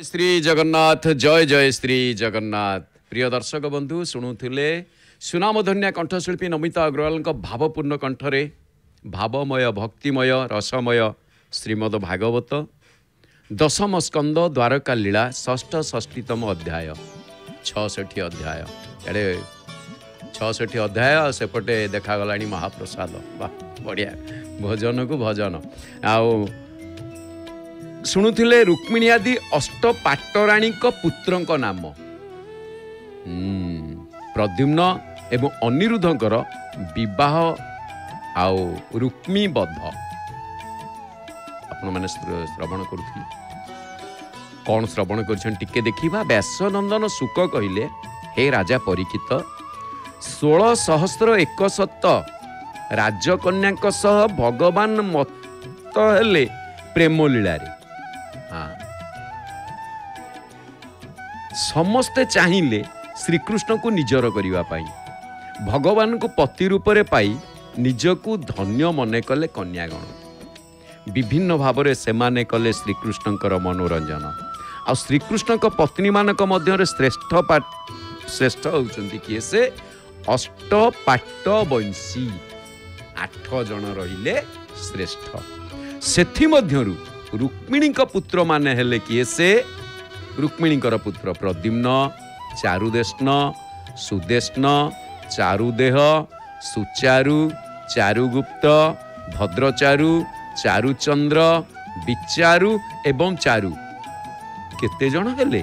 श्री जगन्नाथ जय जय श्री जगन्नाथ। प्रिय दर्शक बंधु शुणुले सुनामधन्या कंठशिल्पी नमिता अग्रवाल भावपूर्ण कंठरे भावमय भक्तिमय रसमय श्रीमद भागवत दशम स्कंद द्वारका लीला षष्ठ षष्ठीतम अध्याय 66 अध्याय एडे 66 अध्याय सेपटे देखागला महाप्रसाद बढ़िया भजन को भजन आओ शुणुले रुक्मिणी आदि अष्ट पाटराणी पुत्र नाम प्रद्युम्न एवं अनिरुद्धंकर विवाह आउ रुक्मी बध आपण मैंने श्रवण करुथि कौन श्रवण कर देखा व्यासनंदन शुक कहले हे राजा परीक्षित 16,107 राजकन्या सह भगवान मत हेले प्रेम लीला समस्ते चाहिए श्रीकृष्ण को निजर करने भगवान को पति रूप में पाई निजकू धन्य मन कले कन्यागण विभिन्न भाव से माने कले श्रीकृष्ण मनोरंजन आ श्रीकृष्ण पत्नी मानक मध्य श्रेष्ठ होउचंती किए से अष्ट पाट वंशी 8 जन रहिले श्रेष्ठ सेथि मध्यरु रुक्मिणी पुत्र माने हेले किए से रुक्मिणी पुत्र प्रद्युम्न चारुदेष्ण सुदेष्ण चारुदेह सुचारु चारुगुप्त भद्रचारु चारुचंद्र विचारु एवं चारु केते जन हेले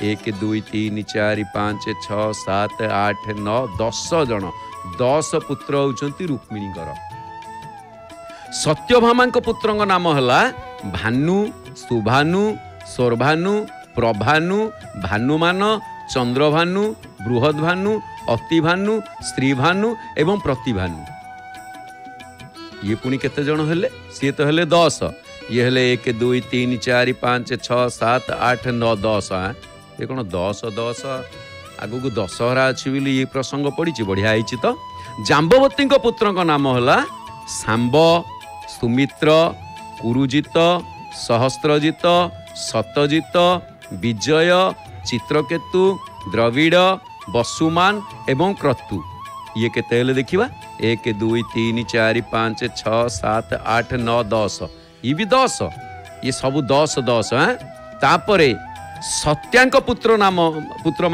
1 2 3 4 5 6 7 8 9 10 जन 10 पुत्र होउचंती रुक्मिणी सत्यभामा पुत्र नाम हला भानु सुभानु सौरभानु प्रभानु भानुमान चंद्रभानु बृहद्भानु अतिभानु श्रीभानु एवं प्रतिभानु ये पुणी केते जन हेले सी तो हेले 10 ये हेले 1 2 3 4 5 6 7 8 9 10 ये कौन 10 10 आगु को दशहरा अच्छी बोली ये प्रसंग पड़ी बढ़िया है तो जाम्बवती पुत्र नाम हला सांब सुमित्र कुरुजित सहस्रजित सतजित विजय चित्रकेतु द्रविड़ वसुमान एवं क्रतु ये केते हेले देखिबा 1 2 3 4 5 6 7 8 9 10 ये भी 10 ये सब 10 10 तापरे सत्यांक पुत्र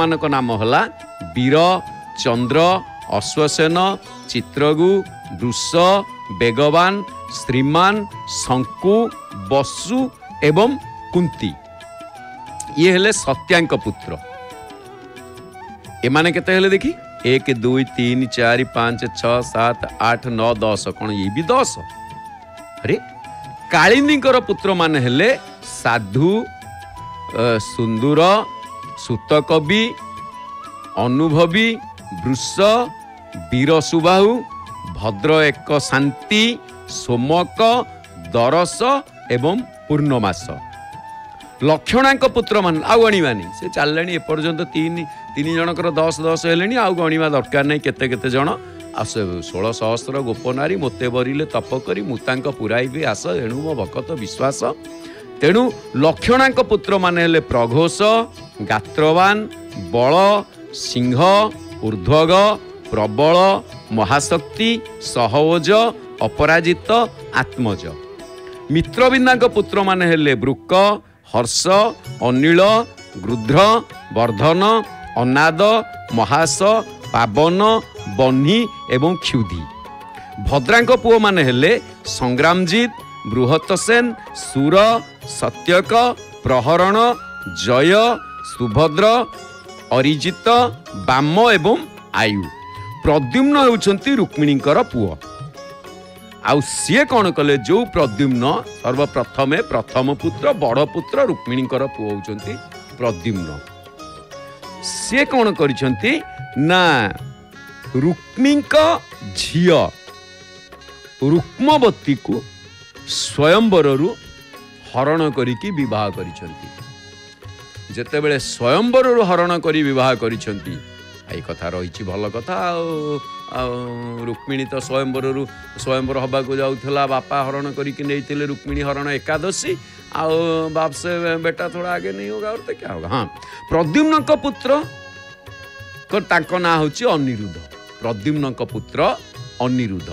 मानक नाम हला वीर चंद्र अश्वसेन चित्रगु वृष बेगवान श्रीमान शंकु बसु एवं कुंती ये हेले सत्यांक पुत्र एमाने केते हेले देखी 1 2 3 4 5 6 7 8 9 10 कौन ये भी 10 अरे कालिंदी पुत्र मान हेले साधु सुंदर सुतकवि अनुभवी वृष वीर सुबाहु भद्र एक शांति सोमक दरस एवं पूर्णमास लक्षणांक पुत्र मान आउ गणिबानी से चलले एपर्यंत तीन जनकर 10 10 हेले आउ गणिबा दरकार नहीं केते केते जन आस 16 सहस्र गोपनारी मोते बरिले तप करी मुतांक पुराइबे आस एणु मो भकत विश्वास तेणु लक्षणांक पुत्र माने हेले प्रघोष गात्रवान बल सिंह ऊर्ध्वग प्रबल महाशक्ति सहवज अपराजित आत्मज मित्रबिंदा पुत्र माने हेले वृक हर्ष अनिल गृध्र वर्धन अनाद महास पावन बन्ही एवं क्षुधि भद्रांक पुओ माने हेले संग्रामजीत बृहतसेन सुर सत्यक प्रहरण जय सुभद्र अरिजित बाम एवं आयु प्रद्युम्न होउछंती रुक्मिणीकर पुओ आउ सी कौन कले जो प्रद्युम्न सर्वप्रथमे प्रथम पुत्र बड़ पुत्र रुक्मिणीकर पुओ होउछंती प्रद्युम्न सी कौन करिछंती ना रुक्मिणीक झियो रुक्मवती को स्वयंवरु हरण करिकी विवाह करिछंती जेतेबेले स्वयंवरु हरण करी विवाह करिछंती এই କଥା ରହିଛି ଭଲ କଥା। ଆଉ ରୁକ୍ମିଣୀ ତ ସ୍ୱୟଂବର ହେବାକୁ ଯାଉଥିଲା, ବାପା ହରଣ କରିକି ନେଇଥିଲେ ରୁକ୍ମିଣୀ ହରଣ ଏକାଦଶୀ। ଆଉ ବାପ ସେ ବେଟା ଥୋଡ଼ା ଆଗେ ନେଇ ହୋଗା और क्या होगा। ହଁ, ପ୍ରଦ୍ୟୁମ୍ନଙ୍କ ପୁତ୍ର ତାଙ୍କ ନାଁ ହେଉଛି ଅନିରୁଦ୍ଧ। ପ୍ରଦ୍ୟୁମ୍ନଙ୍କ ପୁତ୍ର ଅନିରୁଦ୍ଧ।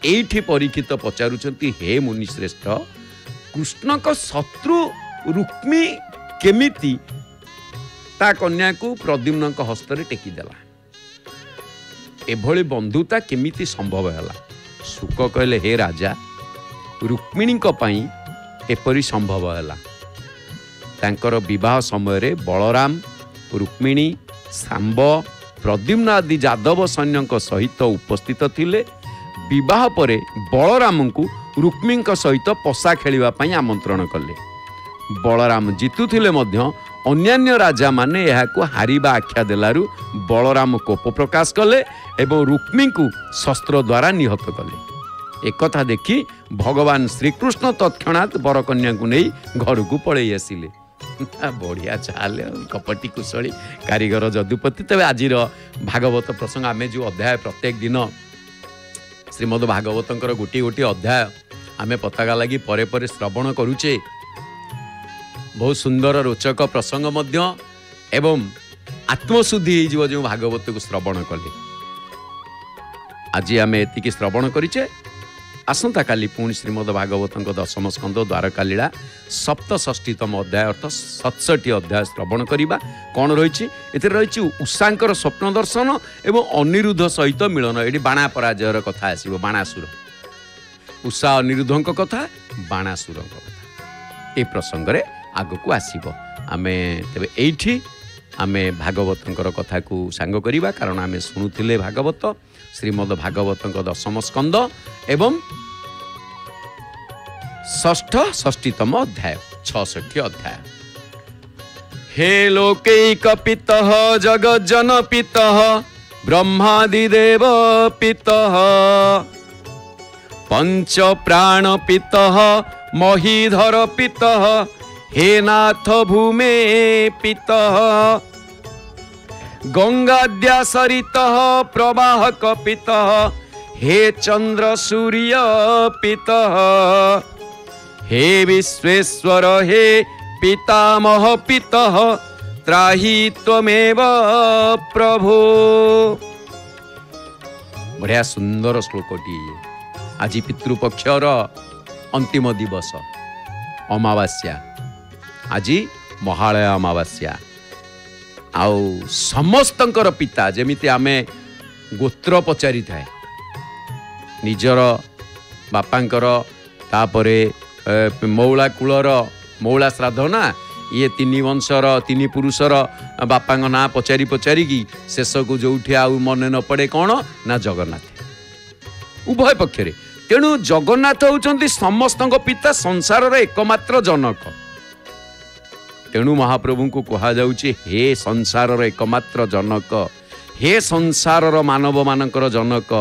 ଏଇଠି ପରୀକ୍ଷିତ ପଚାରୁଛନ୍ତି, ହେ ମୁନିଶ୍ରେଷ୍ଠ, କୃଷ୍ଣଙ୍କ ଶତ୍ରୁ ରୁକ୍ମୀ କେମିତି ତା କନ୍ୟାକୁ ପ୍ରଦ୍ୟୁମ୍ନଙ୍କ ହସ୍ତରେ ଟେକିଦେଲା? ଏଭଳି ବନ୍ଧୁତା କେମିତି ସମ୍ଭବ ହେଲା? ଶୁକ କହିଲେ, ହେ ରାଜା, ରୁକ୍ମିଣୀଙ୍କ ପାଇଁ ଏପରି ସମ୍ଭବ ହେଲା। ତାଙ୍କର ବିବାହ ସମୟରେ ବଳରାମ, ରୁକ୍ମିଣୀ, ଶାମ୍ବ, ପ୍ରଦ୍ୟୁମ୍ନ ଆଦି ଯାଦବ ସୈନ୍ୟଙ୍କ ସହିତ ଉପସ୍ଥିତ ଥିଲେ। ବିବାହ ପରେ ବଳରାମଙ୍କୁ ରୁକ୍ମିଣୀଙ୍କ ସହିତ ପଶା ଖେଳିବା ପାଇଁ ଆମନ୍ତ୍ରଣ କଲେ। ବଳରାମ ଜିତୁଥିଲେ ମଧ୍ୟ ଅନ୍ୟାନ୍ୟ ରାଜାମାନେ ଏହାକୁ ହାରିବା ଆଖ୍ୟା ଦେଲାରୁ ବଳରାମ କୋପ ପ୍ରକାଶ କଲେ ଏବଂ ରୁକ୍ମିଣୀଙ୍କୁ ଶସ୍ତ୍ର ଦ୍ୱାରା ନିହତ କଲେ। ଏକଥା ଦେଖି ଭଗବାନ ଶ୍ରୀକୃଷ୍ଣ ତତ୍କ୍ଷଣାତ୍ ବରକନ୍ୟାକୁ ନେଇ ଘରକୁ ପଳେଇ ଆସିଲେ। ବଢ଼ିଆ ଚାଲେ କପଟି କୁଶଳୀ କାରିଗର ଯଦୁପତି। ତେବେ ଆଜିର ଭାଗବତ ପ୍ରସଙ୍ଗ, ଆମେ ଯେଉଁ ଅଧ୍ୟାୟ ପ୍ରତ୍ୟେକ ଦିନ ଶ୍ରୀମଦ୍ ଭାଗବତଙ୍କର ଗୋଟିଏ ଗୋଟିଏ ଅଧ୍ୟାୟ ଆମେ ପତାକା ଲାଗି ପରେ ପରେ ଶ୍ରବଣ କରୁଛେ, ବହୁତ ସୁନ୍ଦର ରୋଚକ ପ୍ରସଙ୍ଗ ମଧ୍ୟ ଏବଂ ଆତ୍ମଶୁଦ୍ଧି ହେଇଯିବ ଯେଉଁ ଭାଗବତକୁ ଶ୍ରବଣ କଲେ। ଆଜି ଆମେ ଏତିକି ଶ୍ରବଣ କରିଛେ। ଆସନ୍ତାକାଲି ପୁଣି ଶ୍ରୀମଦ୍ ଭାଗବତଙ୍କ ଦଶମ ସ୍କନ୍ଧ ଦ୍ୱାରକା ଲୀଳା 67ତମ ଅଧ୍ୟାୟ ଅର୍ଥ 67 ଅଧ୍ୟାୟ ଶ୍ରବଣ କରିବା। କ'ଣ ରହିଛି ଏଥିରେ? ରହିଛି ଉଷାଙ୍କର ସ୍ୱପ୍ନ ଦର୍ଶନ ଏବଂ ଅନିରୁଦ୍ଧ ସହିତ ମିଳନ। ଏଠି ବାଣା ପରାଜୟର କଥା ଆସିବ। ବାଣାସୁର, ଉଷା ଅନିରୁଦ୍ଧଙ୍କ କଥା, ବାଣାସୁରଙ୍କ କଥା ଏ ପ୍ରସଙ୍ଗରେ ଆଗକୁ ଆସିବ। ଆମେ ତେବେ ଏଇଠି ଆମେ ଭାଗବତଙ୍କର କଥାକୁ ସାଙ୍ଗ କରିବା, କାରଣ ଆମେ ଶୁଣୁଥିଲେ ଭାଗବତ, ଶ୍ରୀମଦ୍ ଭାଗବତଙ୍କ ଦଶମ ସ୍କନ୍ଧ ଏବଂ 66ତମ ଅଧ୍ୟାୟ 66 ଅଧ୍ୟାୟ। हे लोकैक पितः जगज्जन पितः ब्रह्मादिदेव पितः पंच प्राण पितः महीधर पितः हे नाथ भूमे पितः गंगाद्या सरितः प्रवाहक पितः हे चंद्र सूर्य पितः हे विश्वेश्वर हे पितामह पितः त्राहि त्वमेव प्रभु। बढ़िया सुंदर श्लोकटी। आज पितृपक्षर अंतिम दिवस अमावास्या, आज महालय अमावास्या। आउ समस्तंकर पिता, जेमिति आमे गोत्र पचारि थाए निजर बापांकर, तापरे मौला कुलर मौला श्राद्ध ना, ये तीन वंशर तीन पुरुषर बापांग ना पचारि पचारिकी शेष को जोठी आउ मन न पड़े कौन ना जगन्नाथ, उभय पक्षरे। तेणु जगन्नाथ होउचंती समस्तंक पिता, संसार एकमात्र जनक। तेणु महाप्रभु को कहा जाउची, हे संसार एकमात्र जनक, हे संसार मानव मानकर जनक,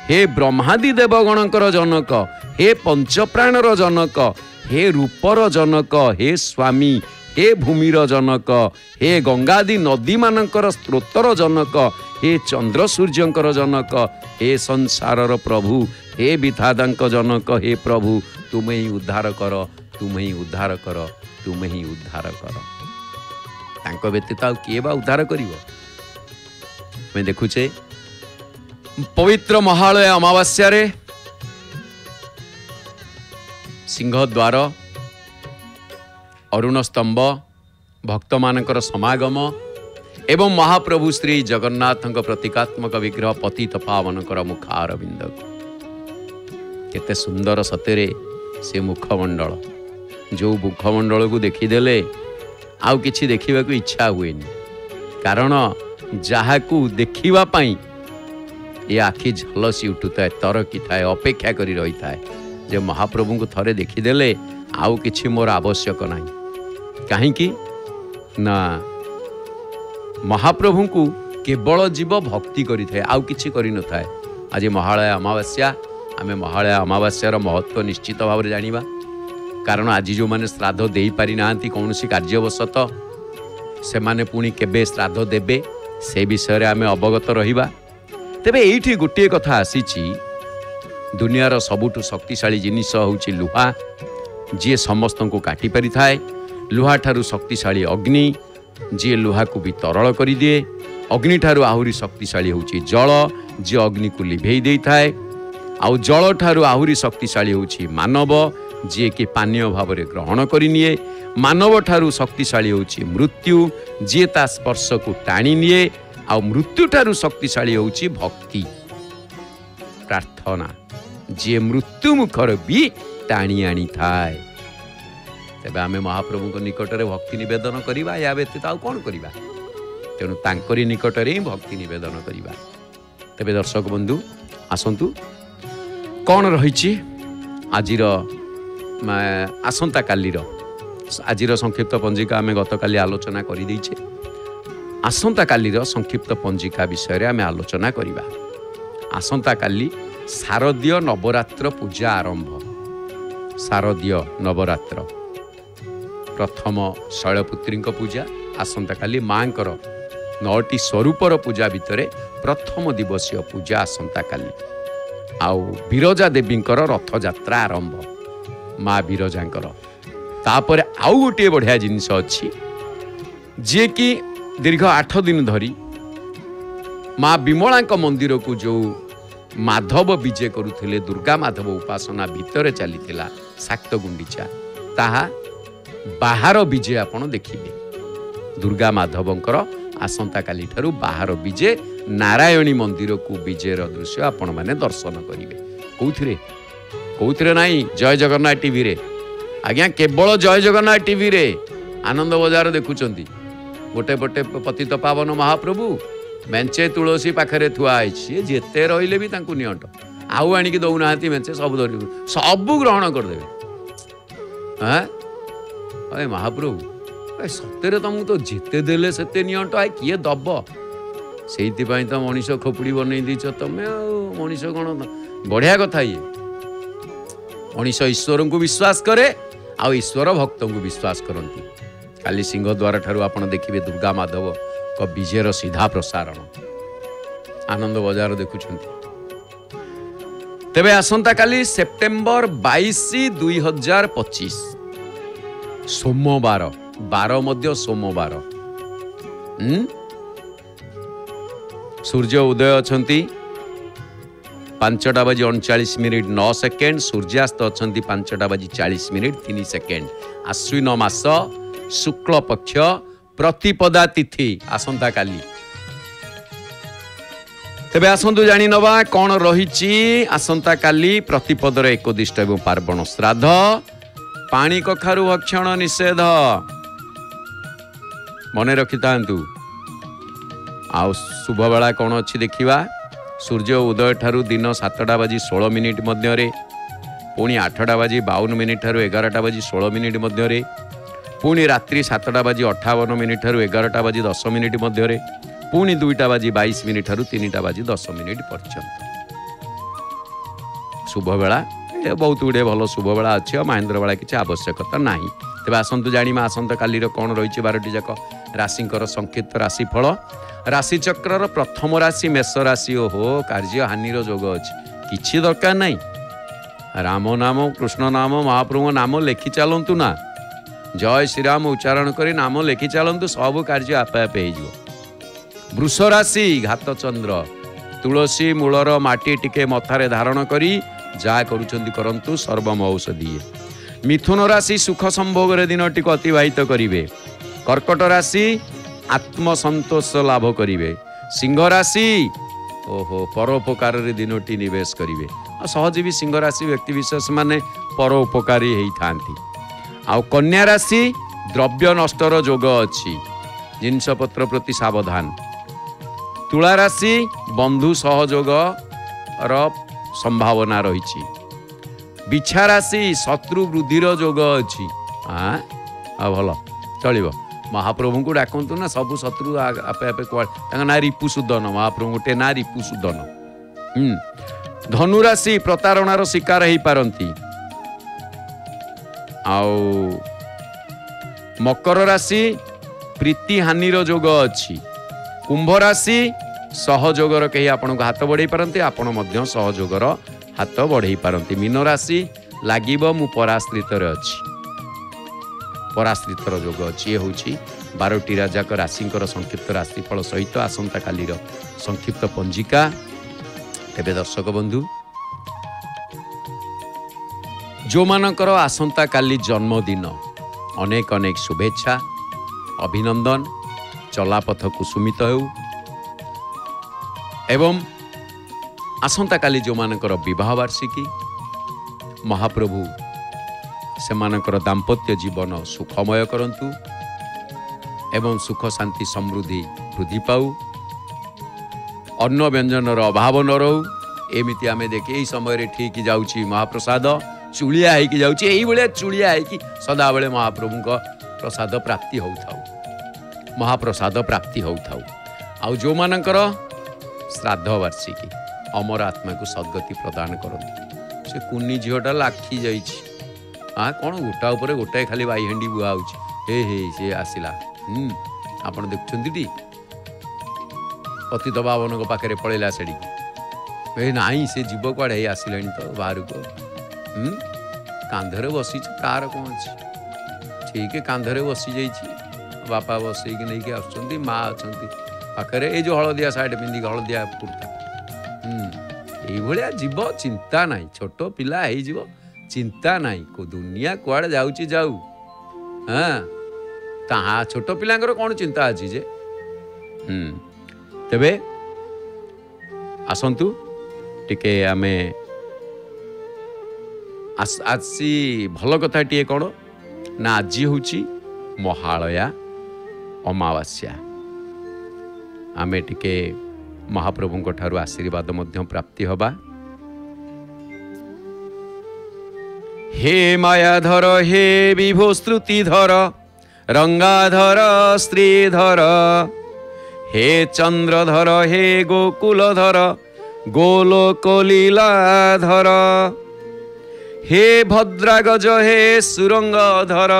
हे ब्रह्मादि देवगणकर जनक, हे पंचप्राणर जनक, हे रूपर जनक, हे स्वामी, हे भूमिर जनक, हे गंगादि नदी मानकर स्रोतर जनक, हे चंद्र सूर्यंकर जनक, हे संसारर प्रभु, हे विधातांक जनक, हे प्रभु तुम ही उद्धार कर, तुम ही उद्धार कर, तुम ही उद्धार कर। तांको व्यतीत आउ किए बा उद्धार करिवो? मैं देखुचे पवित्र महालय अमावास्या रे सिंहद्वार, अरुण स्तंभ, भक्त मानकर समागम एवं महाप्रभु श्री जगन्नाथ प्रतीकात्मक विग्रह पतित पावनकर मुखारविंद, केते सुंदर सतेरे से मुखमंडल। जो मुखमंडल को देखीदेले आउ किछि देखिबा को इच्छा हुएनी, कारण जहाकू देखिबा पाई ये आखि झलसी उठुताए, तरकी थाए, अपेक्षा करी रही थाए जे महाप्रभु को थरे देखीदेले आउ किछि मोर आवश्यक नाही। काहींकि ना महाप्रभु को केवल जीव भक्ति करी थाए, आउ किछि करी न थाए। आज महालय अमावास्या, आमे महालय अमावास्यार महत्व निश्चित भाव में जानिबा, कारण आज जो माने श्राद्ध देई पारि नांती कौनसी कार्यवशत, से माने पुणी केबे श्राद्ध देबे से विषय आम अवगत रहिबा। तेबे एइठी गोटे कथा आसीची, दुनियार सबुठु शक्तिशाली जिनिस होउची लुहा, जी समस्त को काटी पारि थाए। लुहा ठारू शक्तिशाली अग्नि, जी लुहा को भी तरल कर दिए। अग्नि ठारू आहुरी शक्तिशाली होउची जल, जी अग्नि को लिभेई देई थाए। आउ जल ठारू आहुरी शक्तिशाली होउची मानव, जी कि पानीय भाव में ग्रहण करिनिए। मानव ठारू शक्तिशाली होउची मृत्यु, जी ता स्पर्श को टाणी निए। आउ मृत्यु ठारू शक्तिशाली होउची भक्ति प्रार्थना, जी मृत्यु मुखर भी टाणी आनी थाए। तेबे आमे महाप्रभु को निकट में भक्ति निवेदन करिबा, या व्यतीत आउ कौन करिबा? तेणु तांकरी निकट में भक्ति निवेदन करिबा। तेबे दर्शक बंधु आसंतु कौन रही आजिर आसंता कालीर आजिर संक्षिप्त पंजिका आमे गतकाली आलोचना कर देइछे। आसंता कालीर संक्षिप्त पंजिका विषय आमे आलोचना करिबा। आसंता काली शारदीय नवरात्र पूजा आरंभ। शारदीय नवरात्र प्रथम शैलपुत्री पूजा, आसंता काली मांकर 9टी स्वरूपर पूजा भितर प्रथम दिवसीय पूजा आसंता काली। आउ बिरजा देवींकर रथ यात्रा आरंभ माँ बिरजांकर। तापर आउ गोटे बढ़िया जिनिस अच्छी, जे कि दीर्घ 8 दिन धरी माँ विमला मंदिर को जो माधव विजय करुथिले, दुर्गा माधव उपासना भितर चलीथिला शाक्त गुंडीचा, ताहा बाहर विजय आपण देखिबे। दुर्गा माधवंकर आसंता काली ठारू बाहर विजय, नारायणी मंदिर को विजयर दृश्य आपण माने दर्शन करिवे। कोउथिरे कोउथिरे नाही, जय जगन्नाथ टीवी रे आज्ञा, केवल जय जगन्नाथ टीवी रे आनंद बजार देखुचंती। गोटे पटे पतित पावन महाप्रभु मेंचे तुलसी पाखरे थुआ है, जेते रहिले भी तांकु नियंट आउ आनिकी दौनाहांती, मेंचे सब धरि सब ग्रहण करदेवे। हाँ अरे महाप्रभु सत्य तुमको तो जेते देले सेते नियंट है, किए दब? से तो मनीष खोपड़ी बनई दीच तमें। मनीष कौन बढ़िया कथा, ये मनीष ईश्वर को विश्वास करे, आ ईश्वर भक्त को विश्वास करती। काली सिंहद्वार ठारू आपण देखिए दुर्गा माधव को विजयर सीधा प्रसारण आनंद बजार देखुंत। तेबे आसंता काली सेप्टेम्बर 22, 2025 सोमवार, बार मध्य सोमवार। सूर्य उदय अछंती 5:39 सूर्यास्त अछंती 5:40 3 आश्विन मास शुक्ल पक्ष प्रतिपदा तिथि आसंता काली। तेबे आसंतु जानि नबा कौन रही आसंता काली प्रतिपदर एकदिष्ट एवं पार्वण श्राद्ध। पानी कखारु भक्षण निषेध मन रखि तांतु। आउ शुभ बेला कौन अच्छी देखिबा। सूर्य उदय ठारू दिन 7:16 मध्य, पुणी 8:52 ठारू 11:16 मध्य, पुणी रात्रि 7:58 ठारू 11:10 मध्य, पुणी 2:22 ठारू 3:10 पर्यंत शुभ बेला। बहुत गुड़े भल शुभ बेला अच्छी, महेंद्र बेला किसी आवश्यकता ना। तेज आसतु जाना आसंता कालीर कौन रही 12टी जाक राशि संक्षिप्त राशिफल। राशिचक्र प्रथम राशि मेष राशि। ओहो कार्य हानिर जोग अच्छी, किसी दरकार नहीं। राम नाम कृष्ण नाम महाप्रभु नाम लेखि चलतु ना, जय श्रीराम उच्चारण कर नाम लेखि चलतु, सब कार्य आपे आपे हो। वृष राशि घात चंद्र। तुलसी मूलर माटी टिके मथारे धारण करी जा करुचंती करंतु सर्वम औषधीय। मिथुन राशि सुख संभोग दिनटी को अतिवाहित करिवे। कर्कट राशि आत्मसंतोष लाभ करिवे। सिंह राशि ओहो परोपकार दिनटी निवेश करिवे। सहजीवी सिंह राशि व्यक्ति विशेष माने परोपकारी होता। आउ कन्या राशि द्रव्य नष्टर जोग अच्छी, जिनपत्र प्रति सावधान। तुला राशि बंधु सहयोग संभावना रही। बिछा राशि शत्रु वृद्धिर जोग अच्छी। भल चलो महाप्रभु को डाकतु ना, सब शत्रु आपे आपे ना रिपुसूदन। महाप्रभु गोटे ना रिपुसूदन। धनुराशि प्रतारणार शिकार हो पारती। मकर राशि प्रीति हानिर जोग अच्छी। कुंभ राशि सहयोगर कहीं आपन को हाथ बढ़ाई पारती आपण मध्य सहयोगर हाथ बढ़ाई पारती। मीन राशि लागिबो मु पराश्रितर अछि पराश्रितर जोग अछि। ये होछि 12टी राजाक राशिंकर संक्षिप्त राशिफल सहित आसंता कालीर संक्षिप्त पंजिका। तेबे दर्शक बंधु जो मानकर आसंता काली जन्मदिन अनेक अनेक शुभेच्छा अभिनंदन। चलापथ कुसुमित हो एवं आसंता काली जो मानकर विवाह वार्षिकी महाप्रभु से मानकर दाम्पत्य जीवन सुखमय करंतु एवं सुख शांति समृद्धि वृद्धि पाऊ। अन्न व्यंजन अभाव न रहू। एमिति आमे देखे यही समय ठीक जाउची महाप्रसाद चुलिया है कि जाउची एही बेले चुलिया है कि सदा बेले महाप्रभु को प्रसाद प्राप्ति होउथाउ महाप्रसाद प्राप्ति होउथाउ। आउ जो मानकर श्राद्ध वार्षिकी अमर आत्मा को सद्गति प्रदान करंतु। से कुनी झीटा लाखी जाइछि हाँ कौन गोटा उपर गोटाए खाली बाई हांडी बुआ होउछि हे हे से आसिला आपण देखुछंती पतित बावन को पाखे पड़ेला सेड़ी ए नाई से जीव कुआड़े आसिलानी तो बाहर को कांधरे बसी कार कौन अच्छी ठीक कांधरे बसी जाइए बापा बसई कि नहीं आसुँच माँ अच्छा पाखे ये जो हलदिया साइड पिंधिक हलदिया कुर्ता ये जीव चिंता ना छोट पिला हो चिंता ना को दुनिया कुआड़े जाऊँ जाऊ हाँ ता छोट पिलांकर कौन चिंता अच्छी जे तेबे आसंतु टिके आमे आसी भल कथा टे कौन ना आज हूँ महालया अमावास्या आमे टिके महाप्रभु ठारू आशीर्वाद मध्य प्राप्ति हवा। हे मायाधर हे विभो श्रुतिधर रंगाधर श्रीधर हे चंद्रधर हे गोकुलधर गोलोकलीलाधर हे भद्रागज हे सुरंगधर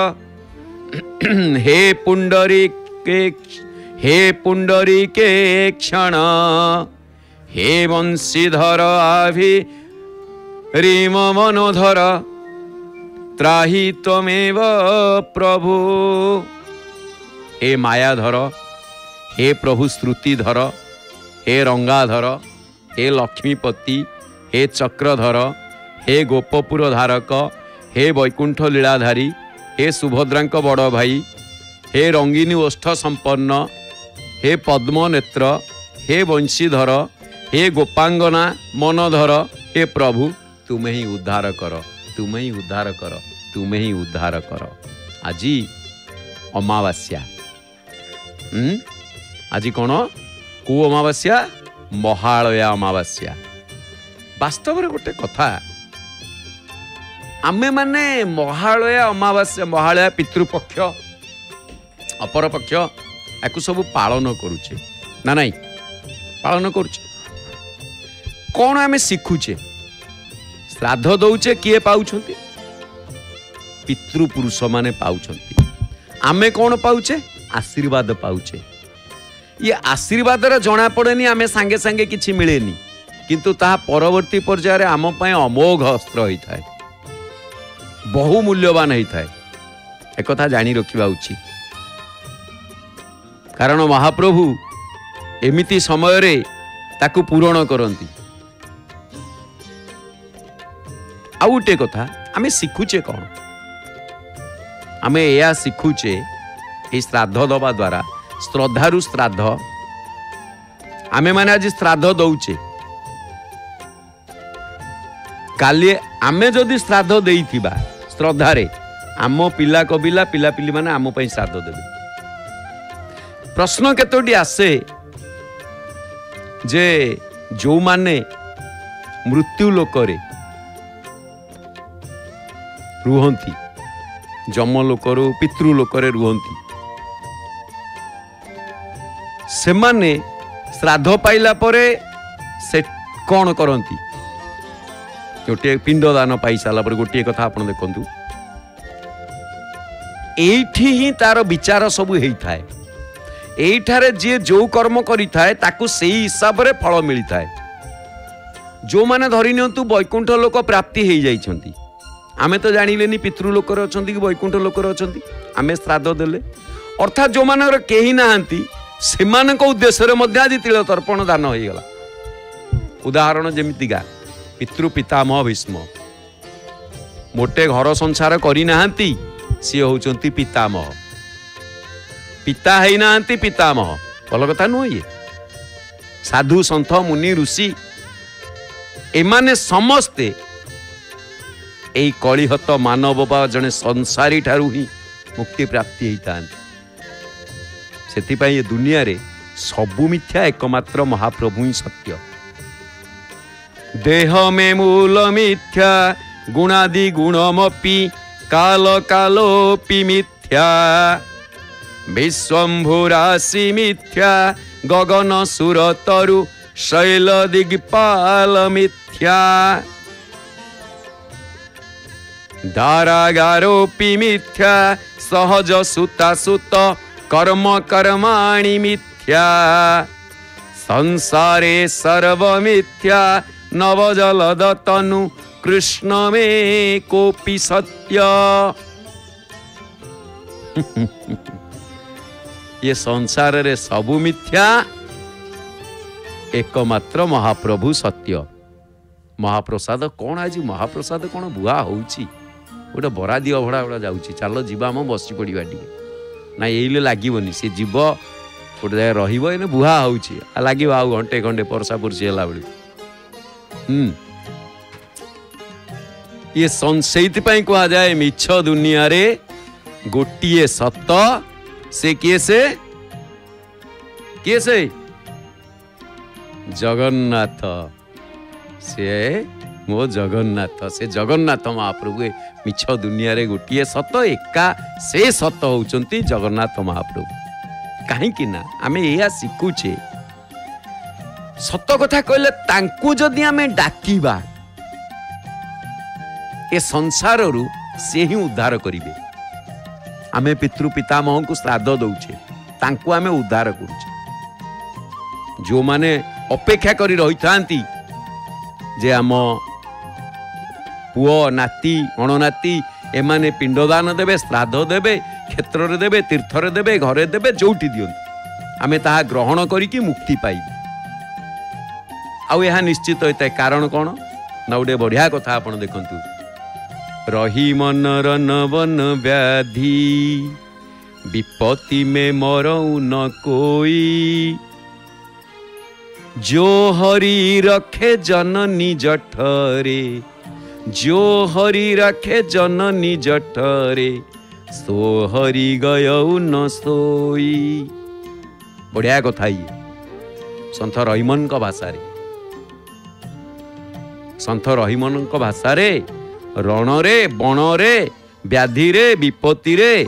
हे पुंडरी के क्षण हे वंशीधर आभि रीम मनोधर त्राहि त्वमेव प्रभु। हे मायाधर हे प्रभु श्रुतिधर हे रंगाधर हे लक्ष्मीपति हे चक्रधर हे गोपपुर धारक हे वैकुंठ लीलाधारी हे सुभद्रांक बड़ भाई हे रंगिनी ओष्ठ संपन्न हे पद्मनेत्र हे वंशीधर हे गोपांगना मनोधर हे प्रभु तुम्हें ही उद्धार कर तुम्हें ही उद्धार कर तुम्हें ही उद्धार कर। आज अमावास्या आज कौन को अमावास्या महालया अमावास्या। वास्तव गोटे कथा आमे माने महालया अमावास्या महालया पितृपक्ष अपर पक्ष या सब पालन करुचे ना नहीं पालन करुचे कौन आमे शिखुचे श्राद्ध दौचे किए पाउछंती पितृपुरुष माने पाउछंती आमे कौन पाउचे आशीर्वाद पाउचे। ये आशीर्वाद जना पड़ेनी आमे सांगे सांगे किछि मिलेनी किंतु ताहा परवर्ती पर्यायर आम पय अमोघ अस्त्र होता है बहु मूल्यवान होता है। एक कथा जानी रखिबा उचित कारण महाप्रभु एमिति समय रे ताकु पूरण करंती। आउ गोटे कथा आमे शिखुचे कौन आमे या शिखुचे ए श्राद्ध दबा द्वारा श्रद्धारु श्राद्ध आमे माने आज श्राद्ध दौचे काली आमे जदि श्राद्ध देइथिबा श्रद्धारे आम पिला कबिला पिला पिली माने आम पई श्राद्ध देबे। प्रश्न केतोटी आसे जे जो माने मृत्यु लोकरे रुहंती जम लोकरु पितृ लोकरे रुहंती से माने श्राद्ध पाइला परे से कौन करती गोटे पिंडदान पाई सारा पर गोटे कथा आप देखु एठी ही तार विचार सब होता है एठारे जी जो कर्म करिथाए ताकू सेही हिसाब रे फल मिलिथाए। जो माने धरि नियंतु वैकुंठ लोक प्राप्ति हो जाइछंती, आमे तो जानिलेनी पितृलोक रे अछंती कि वैकुंठ लोक रे अछंती, आमे श्राद्ध देले अर्थात जो मानकर केही नाहंती सेमानक उद्देश्य रे मध्य आदि तिल तर्पण दान हो गला। उदाहरण जेमितिका पितृ पितामह भीष्म मोटे घर संसार करी नाहंती, सी होचंती पितामह, पिता है नाहंती पितामह, भल कथा नुह ये। साधु सन्थ मुनि ऋषि एमाने समस्ते एई कलिहत मानव बा जने संसारी ठारू ही मुक्ति प्राप्ति होता। सेथिपाई ये दुनिया रे सबु मिथ्या, एकमात्र महाप्रभु ही सत्य। देह में मूल मिथ्या गुणादि गुणमपि काल कालोपि मिथ्या, विश्वम्भुराशि मिथ्या गगन सुर तरु शैल दिग्पाल मिथ्या, दारागारोपि मिथ्या सहज सुता सुत कर्म कर्माणि मिथ्या, संसारे सर्व मिथ्या नवजलद तनु कृष्ण में कोपि सत्य। ये संसार रे सबु मिथ्या, एकमात्र महाप्रभु सत्य। महाप्रसाद कौन आज महाप्रसाद कौन बुआ होउची, गोटे बरादी अभड़ा गुड़ा जाऊँगी, चलो जीवा आम बसी पड़ा टे ना ये लगभग सी जीव गोटे जगह रही बुहा होगी लगे आउ घंटे घंटे परसा पुरसी है बेलू। ये से कह जाए मिछ दुनिया रे गोटिए सत, से किए से जगन्नाथ, से मो जगन्नाथ, से जगन्नाथ महाप्रभु मिछ दुनिया रे गोटिए सत, एका से सत होउचंती जगन्नाथ महाप्रभु। कहीं ना आमे एया शिखुचे सत कथा कहले तांकु जदि आमे डाकिबा ए संसार रु से ही उद्धार करिवे। आमे पितृ पितामह को श्राद्ध दउछे, तांकु आमे उद्धार करूछे। जो माने अपेक्षा करी रही थांती जे आम पुओ नाती अणनाती एमाने पिंडदान देवे, श्राद्ध देवे, क्षेत्र देवे, तीर्थरे देवे, घरे देवे, जोठी दियंतु आमे ताहा ग्रहण करिकी मुक्ति पाइबे। आउ यह निश्चित होता है। कारण कौन ना गोटे बढ़िया कथा आपण देखंतु, रही मनर नवन व्याधि विपत्ति में मरऊ न कोई, जो हरि रखे जननी जठरे, जो हरि रखे जननी जठरे, सो हरि गयऊ न सोई। बढ़िया कथा ये संत रहीमन का भाषा रे, संत रहीमन का भाषा रे रणरे बणरे व्याधि रे विपत्ति रे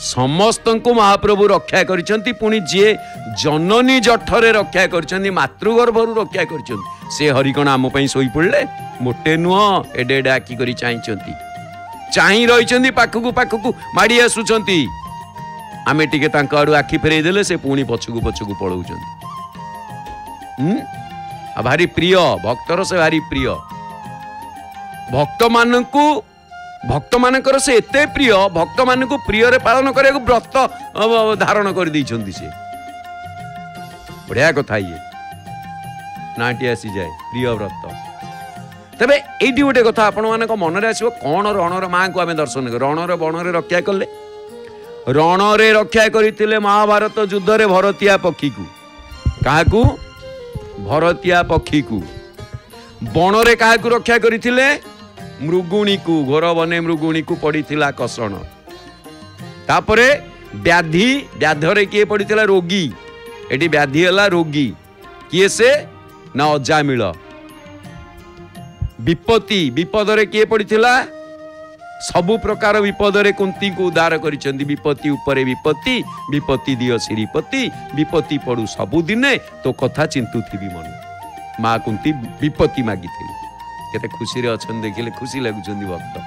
समस्त को महाप्रभु रक्षा करिसंती। पुणी जे जननी जठरे रक्षा करिसंती, मातृगर्भरु रक्षा करिसंती, से हरिकण आम पई सोई पड़ले मोटे नुह एडे एडे आखि करी चाहिचंती, चाहि रहिचंती, पाखकु पाखकु माड़ी आसुचंती। आमे टिके तांका आडू आखि फेरई देले से पुणी पछकु पछकु पळौचंती। भारी प्रिय भक्तर से भारी प्रिय, भक्त मानकर से एते प्रिय, भक्त मानक प्रिय रे पालन करे व्रत धारण कर दैछंती। से बढ़िया कथा ये नाटी आसी जाए प्रिय व्रत। तबे एठी गोटे कथा आपण मानक मन रे आसीबो, कोन रणर मां को आमे दर्शन कर रणर बणरे रक्षा कले, रणरे रक्षा करितिले महाभारत युद्ध रे भरतिया पक्षी को, काहाकू भरतिया पक्षी को, बणरे काहाकू रक्षा करितिले मृगुणी को, घोर बने मृगुणी को पड़ीथिला कषण। तापरे व्याधि, व्याधरे किए पड़ीथिला रोगी, एटी व्याधि हला रोगी किए से ना अजामिल। विपत्ति, विपदरे किए पड़ीथिला, सबु प्रकार विपदरे कुंती को उद्धार करिसेंती। विपत्ति उपरे विपत्ति, विपत्ति दियो श्रीपति, विपत्ति पड़ू सबु दिने तो कथा चिंतुथिबी मन। माँ कुंती विपत्ति मागिथिली, केते खुशी रे अछन देखिले खुशी लागुचंदी भक्त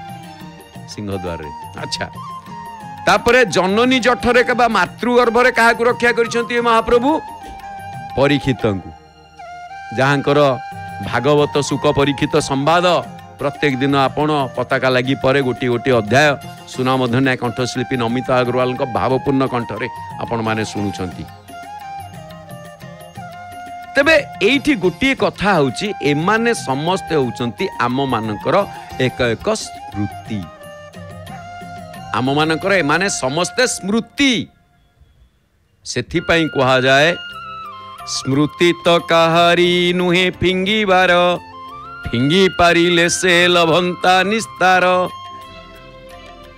सिंहद्वार रे। अच्छा तापरे जननी जठरे के मातृगर्भरे क्या रक्षा कर महाप्रभु परीक्षित जहाँकर भागवत सुख परीक्षित संवाद प्रत्येक दिन आपण पताका लगी परे गोटी गोटी अध्याय सुनामधन्या कंठशिल्पी नमिता अग्रवाल भावपूर्ण कंठरे आपण माने शुणुछंती। तेबे एठी गोटी कथा होची एमाने समस्त होउचंती आम मानकर एक एक स्मृति आम मानकर एमाने समस्त स्मृति सेथि पई कहा जाए स्मृति तो काहारी नुहे फिंगिबार फिंगी पारिले से लभंता निस्तार।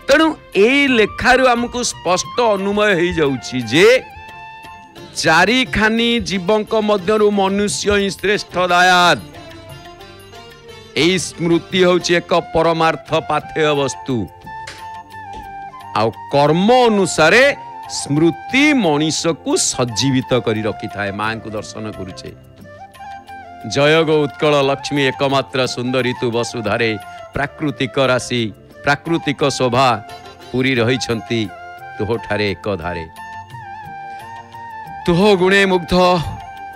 तेणु ए लेखारु हमको स्पष्ट अनुमय हो जाउछि जे चारि खानी जीवंक मध्यरु मनुष्य ही श्रेष्ठ दायाद। ए स्मृति होछि एक परमार्थ पाथेय वस्तु आ कर्म अनुसारे स्मृति मनीष को सजीवित करी रखी थाए। मां को दर्शन करुचे जय गो उत्कल लक्ष्मी एकमात्र सुंदरी तु वसुधारे प्राकृतिक राशि प्राकृतिक शोभा पूरी रही तुह ठारे एक धारे तुह गुणे मुग्ध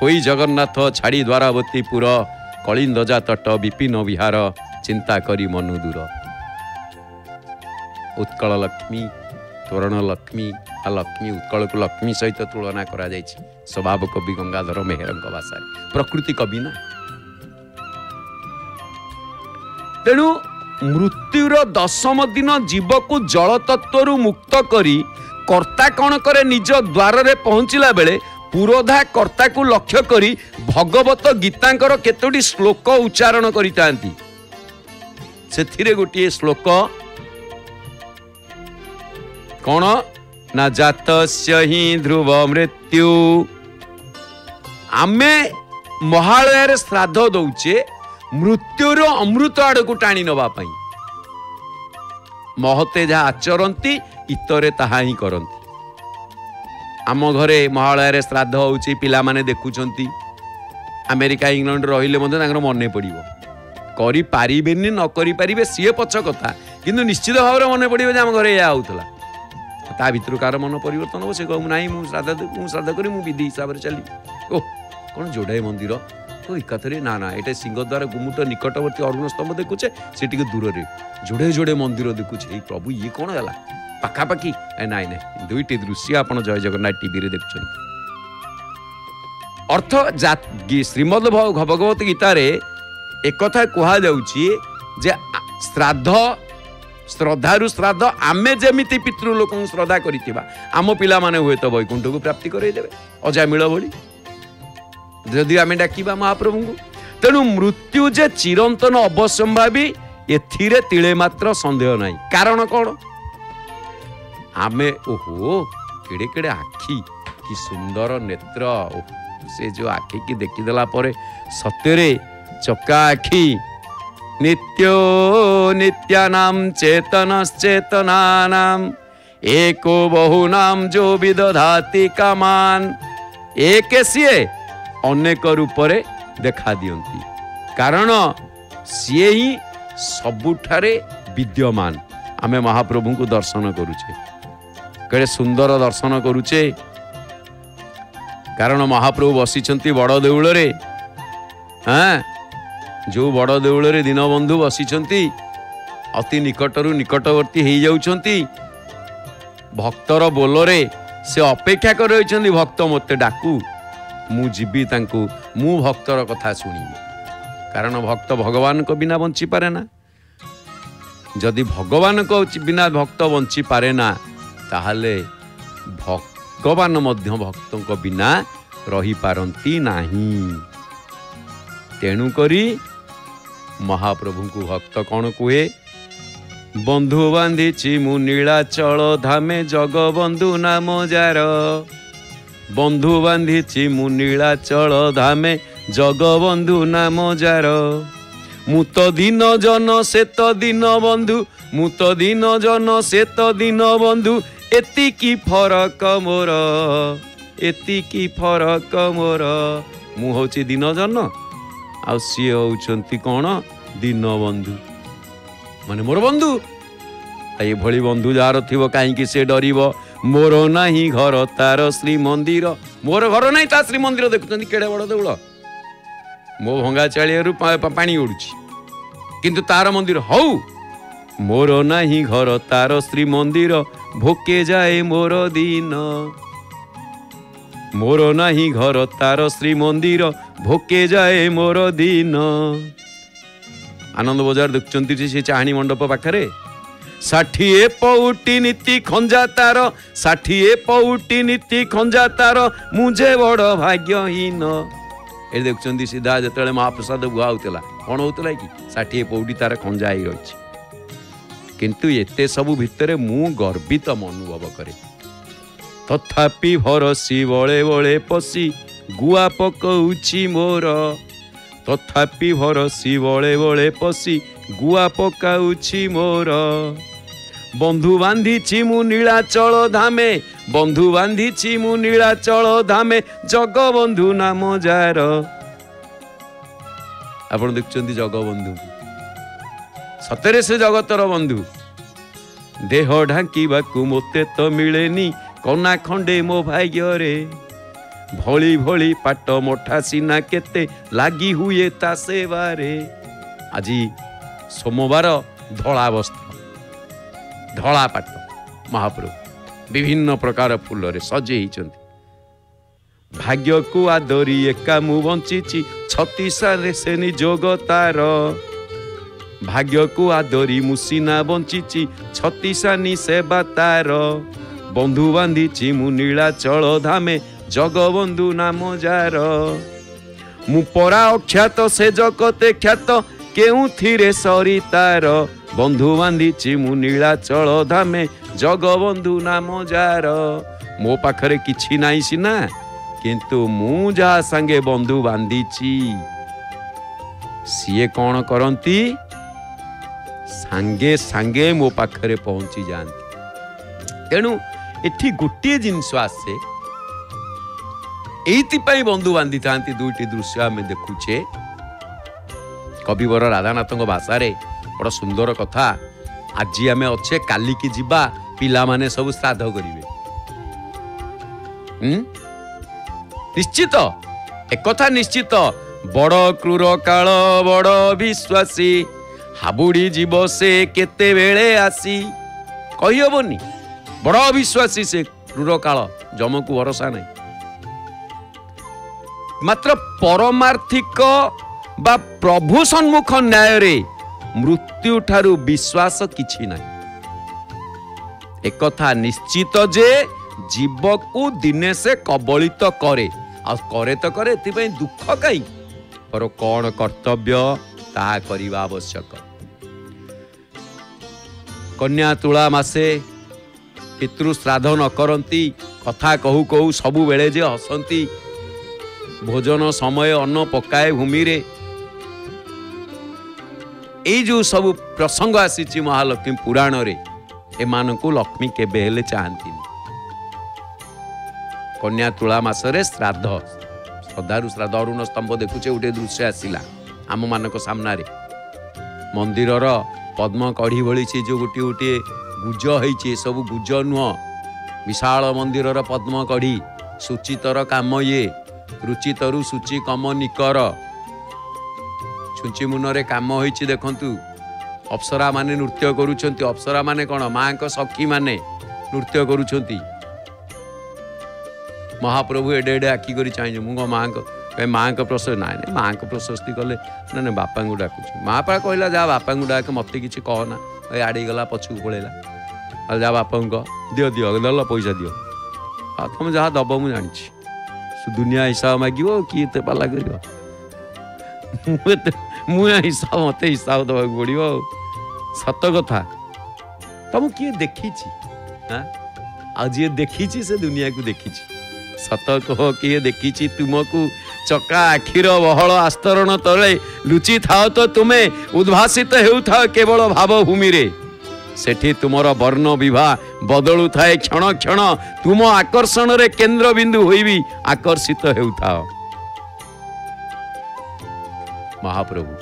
होई जगन्नाथ छाड़ी द्वारावतीपुर कलिंदजा तट विपिन विहार चिंता करी मनु दूर। उत्कल लक्ष्मी तोरण लक्ष्मी आ लक्ष्मी उत्कल को लक्ष्मी सहित तुलना करा जायछि स्वभाव कवि गंगाधर मेहरंक भाषा प्रकृति कवि ना। तेणु मृत्युर 10म दिन जीव को जल तत्व मुक्त करी कर्ता कौन करे निज द्वार रे पहुंचला बेले पुरोधा कर्ता को लक्ष्य करी भगवत गीतांकर केतोटी श्लोक उच्चारण करितांती। सेथिरे गोटे श्लोक कौन ना जातस्य ही ध्रुव मृत्यु आमे महालय श्राद्ध दौचे मृत्युर अमृत आड़ को टाणी नवा पाई महते जहाँ आचरती इतरे ताहा ही करती। आम घरे महालय श्राद्ध होची पिला माने देखुचंती अमेरिका इंग्लैंड रहिले मते तांकर मने पड़िबो करि पारिबेनी न करि पारिबे सिए पछ कथा किंतु निश्चित भाव रे मने पड़िबो जे आम घरे या होतला ता भितर कार मन परिवर्तन हो से कहूँ ना मुझे श्राद्ध करी मु विधि हिसाब से चली ओ कौन जोड़ाए मंदिर ओ एकाथरे ना ना ये सिंहद्वार गुमुट निकटवर्ती अरुण स्तंभ देखुचे से दूर से जोड़े जोड़े मंदिर देखुचे प्रभु ये कौन है पाखापाखि ना ना दुईटी दृश्य आप जय जगन्नाथ टीवी रे देखुं अर्थ श्रीमद भगवत गीतार एक कथा कहा जाउछि जे श्राद्ध श्रद्धारु श्राद्ध आमे जेमिति पितृलोक श्रद्धा करितिबा आम पिला माने हुए तो वैकुंठ को प्राप्ति करई देबे अजामिल भली जदि आमे डाकिबा महाप्रभु को। तेणु मृत्यु जे चिरंतन अवसंभावी एथिरे तिले मात्र संदेह नाही। कारण कौन आमे ओहो केड़े केड़े आखि कि सुंदर नेत्र से जो आखि की देखिदेला परे सत्यरे चका आखि नित्यो नित्यानाम चेतनश्चेतनानाम एको बहुनाम जो विदधाति कामान एक सीए अनेक रूपरे देखा दियंती कारण सीए ही सबुठारे विद्यमान। आमे महाप्रभु को दर्शन करुचे केड़े सुंदर दर्शन करुचे कारण महाप्रभु बसिचंती बड़ देउल रे हाँ जो बड़ देउल रे दीनबंधु बसिचंती अति निकटरू निकटवर्ती हो जाउछंती भक्तर बोलरे से अपेक्षा कर रहिचंती भक्त मते डाकू मु जीवी तांकू मु भक्तर कथा सुनिबी कारण भक्त भगवान को बिना बंची पारे ना जदि भगवान को बिना भक्त बंची पारे ना ताहले भगवान मध्य भक्तों को बिना रही पारंती नाही। तेणु करी महाप्रभु को भक्त कौन कुए बंधु बांधीची मु नीलाचल धामे जगबंधु नाम जार बंधु बांधीची मु नीलाचल धामे जगबंधु नाम जार मु तो दिन जन से तो दिन बंधु मु तो दिन जन से तो दिन बंधु एतिकी फरक मोर एतिकी फरक मोर मु होची दिन जन आ सी होउछंती कौन दिन बंधु माने मोर बंधु ଏଭଳି ବନ୍ଧୁ ଯାହାର ଥିବ କାହିଁକି ସେ ଡରିବ। ମୋର ନାହିଁ ଘର ତାର ଶ୍ରୀମନ୍ଦିର, ମୋର ଘର ନାହିଁ ତା ଶ୍ରୀମନ୍ଦିର। ଦେଖୁଛନ୍ତି କେଡ଼େ ବଡ଼ ଦେଉଳ, ମୋ ଭଙ୍ଗା ଚାଳିଆରୁ ପାଣି ଉଡୁଛି, କିନ୍ତୁ ତାର ମନ୍ଦିର। ହଉ, ମୋର ନାହିଁ ଘର ତାର ଶ୍ରୀମନ୍ଦିର, ଭୋକେ ଯାଏ ମୋର ଦିନ। ମୋର ନାହିଁ ଘର ତାର ଶ୍ରୀମନ୍ଦିର, ଭୋକେ ଯାଏ ମୋର ଦିନ। ଆନନ୍ଦ ବଜାର ଦେଖୁଛନ୍ତି ସେ ଚାହାଣୀ ମଣ୍ଡପ ପାଖରେ 60 ପଉଟି ନୀତି ଖଞ୍ଜା ତାର, 60 ପଉଟି ନୀତି ଖଞ୍ଜା ତାର, ମୁଁ ଯେ ବଡ଼ ଭାଗ୍ୟହୀନ। ଏ ଦେଖୁଛନ୍ତି ସିଧା ଯେତେବେଳେ ମହାପ୍ରସାଦ ବୁହା ହଉଥିଲା କ'ଣ ହଉଥିଲା କି 60 ପଉଟି ତାର ଖଞ୍ଜା ହେଇ ରହିଛି। କିନ୍ତୁ ଏତେ ସବୁ ଭିତରେ ମୁଁ ଗର୍ବିତ ଅନୁଭବ କରେ। ତଥାପି ଭରସି ବଳେ ବଳେ ପଶି ଗୁଆ ପକଉଛି ମୋର, ତଥାପି ଭରସି ବଳେ ବଳେ ପଶି ଗୁଆ ପକାଉଛି ମୋର। ବନ୍ଧୁ ବାନ୍ଧିଛି ମୁଁ ନୀଳାଚଳ ଧାମେ, ବନ୍ଧୁ ବାନ୍ଧିଛି ମୁଁ ନୀଳାଚଳ ଧାମେ, ଜଗବନ୍ଧୁ ନାମ ଯାର। ଆପଣ ଦେଖୁଛନ୍ତି ଜଗବନ୍ଧୁ, ସତରେ ସେ ଜଗତର ବନ୍ଧୁ। ଦେହ ଢାଙ୍କିବାକୁ ମୋତେ ତ ମିଳେନି କନା ଖଣ୍ଡେ ମୋ ଭାଗ୍ୟରେ, ଭଳି ଭଳି ପାଟ ମଠା ସିନା କେତେ ଲାଗି ହୁଏ ତା ସେବାରେ। ଆଜି ସୋମବାର, ଧଳା ବସ୍ତ୍ର, ଧଳା ପାଟ, ମହାପ୍ରଭୁ ବିଭିନ୍ନ ପ୍ରକାର ଫୁଲରେ ସଜେଇଛନ୍ତି। ଭାଗ୍ୟକୁ ଆଦରି ଏକା ମୁଁ ବଞ୍ଚିଛି, ଛତିଶାରେ ସେ ନିଯୋଗ ତାର। ଭାଗ୍ୟକୁ ଆଦରି ମୁଁ ସିନା ବଞ୍ଚିଛି, ଛତିଶାନି ସେବା ତାର। ବନ୍ଧୁ ବାନ୍ଧିଛି ମୁଁ ନୀଳାଚଳ ଧାମେ, ଜଗବନ୍ଧୁ ନାମ ଯାର। ମୁଁ ପରା ଅଖ୍ୟାତ ସେ ଜଗତେ ଖ୍ୟାତ, କେଉଁଥିରେ ସରି ତାର। ବନ୍ଧୁ ବାନ୍ଧିଛି ମୁଁ ନୀଳାଚଳ ଧାମେ, ଜଗବନ୍ଧୁ ନାମ ଯାର। ମୋ ପାଖରେ କିଛି ନାହିଁ ସିନା, କିନ୍ତୁ ମୁଁ ଯାହା ସାଙ୍ଗେ ବନ୍ଧୁ ବାନ୍ଧିଛି ସିଏ କ'ଣ କରନ୍ତି, ସାଙ୍ଗେ ସାଙ୍ଗେ ମୋ ପାଖରେ ପହଞ୍ଚି ଯାଆନ୍ତି। ତେଣୁ ଏଠି ଗୋଟିଏ ଜିନିଷ ଆସେ, ଏଇଥିପାଇଁ ବନ୍ଧୁ ବାନ୍ଧିଥାନ୍ତି। ଦୁଇଟି ଦୃଶ୍ୟ ଆମେ ଦେଖୁଛେ କବିବର ରାଧାନାଥଙ୍କ ଭାଷାରେ, ବଡ଼ ସୁନ୍ଦର କଥା। ଆଜି ଆମେ ଅଛେ, କାଲିକି ଯିବା, ପିଲାମାନେ ସବୁ ଶ୍ରାଦ୍ଧ କରିବେ। ନିଶ୍ଚିତ, ଏକଥା ନିଶ୍ଚିତ। ବଡ଼ କ୍ରୂର କାଳ ବଡ଼ ବିଶ୍ୱାସୀ, ହାବୁଡ଼ି ଯିବ ସେ କେତେବେଳେ ଆସି। କହିହବନି, ବଡ଼ ଅବିଶ୍ୱାସୀ ସେ କ୍ରୂର କାଳ, ଯମକୁ ଭରସା ନାହିଁ। ମାତ୍ର ପରମାର୍ଥିକ ବା ପ୍ରଭୁ ସମ୍ମୁଖ ନ୍ୟାୟରେ ମୃତ୍ୟୁ ଠାରୁ ବିଶ୍ୱାସ କିଛି ନାହିଁ। ଏକଥା ନିଶ୍ଚିତ ଯେ ଜୀବକୁ ଦିନେ ସେ କବଳିତ କରେ, ଆଉ କରେ ତ କରେ, ଏଥିପାଇଁ ଦୁଃଖ କାହିଁ? ପର କ'ଣ କର୍ତ୍ତବ୍ୟ ତାହା କରିବା ଆବଶ୍ୟକ। କନ୍ୟା ତୁଳା ମାସେ ପିତୃ ଶ୍ରାଦ୍ଧ ନ କରନ୍ତି, କଥା କହୁ କହୁ ସବୁବେଳେ ଯେ ହସନ୍ତି। ଭୋଜନ ସମୟ ଅନ୍ନ ପକାଏ ଭୂମିରେ। ଏଇ ଯୋଉ ସବୁ ପ୍ରସଙ୍ଗ ଆସିଛି ମହାଲକ୍ଷ୍ମୀ ପୁରାଣରେ, ଏମାନଙ୍କୁ ଲକ୍ଷ୍ମୀ କେବେ ହେଲେ ଚାହାନ୍ତିନି। କନ୍ୟା ତୁଳା ମାସରେ ଶ୍ରାଦ୍ଧ, ଶ୍ରଦ୍ଧାରୁ ଶ୍ରାଦ୍ଧ। ଅରୁଣ ସ୍ତମ୍ଭ ଦେଖୁଛେ, ଗୋଟେ ଦୃଶ୍ୟ ଆସିଲା ଆମମାନଙ୍କ ସାମ୍ନାରେ। ମନ୍ଦିରର ପଦ୍ମ କଢ଼ି ଭଳି ସେ ଯୋଉ ଗୋଟିଏ ଗୋଟିଏ ଗୁଜ ହେଇଛି, ଏସବୁ ଗୁଜ ନୁହଁ, ବିଶାଳ ମନ୍ଦିରର ପଦ୍ମ କଢ଼ି। ସୂଚିତର କାମ ଇଏ, ରୁଚିତରୁ ସୂଚି କମ ନିକର। ଛୁଞ୍ଚି ମୁନରେ କାମ ହେଇଛି ଦେଖନ୍ତୁ। ଅପ୍ସରା ମାନେ ନୃତ୍ୟ କରୁଛନ୍ତି। ଅପ୍ସରା ମାନେ କ'ଣ? ମାଙ୍କ ସଖୀ ମାନେ ନୃତ୍ୟ କରୁଛନ୍ତି। ମହାପ୍ରଭୁ ଏଡ଼େ ଏଡ଼େ ଆଖି କରି ଚାହିଁଛୁ। ମୁଁ କ'ଣ ମାଙ୍କ ପ୍ରଶସ୍ତି? ନାଇଁ ନାଇଁ, ମାଙ୍କ ପ୍ରଶସ୍ତି କଲେ ନା ନାଇଁ, ବାପାଙ୍କୁ ଡାକୁଛୁ। ମା ପା କହିଲା ଯା ବାପାଙ୍କୁ ଡାକ, ମୋତେ କିଛି କହନା। ଆଡ଼େଇ ଗଲା, ପଛକୁ ପଳେଇଲା। ଆଉ ଯା ବାପାଙ୍କୁ କହ, ଦିଅ ଦିଅ, ଦେଲ ପଇସା ଦିଅ। ଆଉ ତମେ ଯାହା ଦବ ମୁଁ ଜାଣିଛି। ଦୁନିଆ ହିସାବ ମାଗିବ, କିଏ ଏତେ ପାଲା କରିବ? ମୁଁ ହିସାବ, ମୋତେ ହିସାବ ଦେବାକୁ ପଡ଼ିବ। ଆଉ ସତ କଥା, ତମକୁ କିଏ ଦେଖିଛି? ଆଉ ଯିଏ ଦେଖିଛି ସେ ଦୁନିଆକୁ ଦେଖିଛି। ସତ କହ, କିଏ ଦେଖିଛି ତୁମକୁ? ଚକା ଆଖିର ବହଳ ଆସ୍ତରଣ ତଳେ ଲୁଚି ଥାଅ ତ ତୁମେ, ଉଦ୍ଭାସିତ ହେଉଥାଅ କେବଳ ଭାବଭୂମିରେ। ସେଠି ତୁମର ବର୍ଣ୍ଣ ବିଭା ବଦଳୁଥାଏ କ୍ଷଣ କ୍ଷଣ, ତୁମ ଆକର୍ଷଣରେ କେନ୍ଦ୍ରବିନ୍ଦୁ ହୋଇବି ଆକର୍ଷିତ ହେଉଥାଅ। ମହାପ୍ରଭୁ।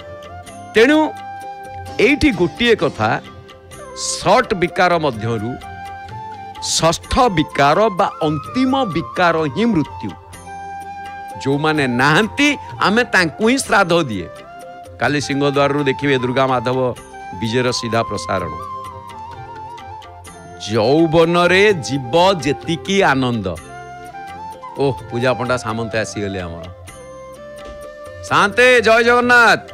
ତେଣୁ ଏଇଠି ଗୋଟିଏ କଥା, षट विकार मध्यरु षष्ठ विकार बा अंतिम विकार ही मृत्यु। जो माने नाहंती आमे तांकु ही श्राद्ध दिए। काली सिंहद्वार देखिए दुर्गा माधव विजयर सीधा प्रसारण। यौवन रे जीव जेतिकी आनंद। ओह पूजा पंडा सामंत आसीगले आमर शांते जय जगन्नाथ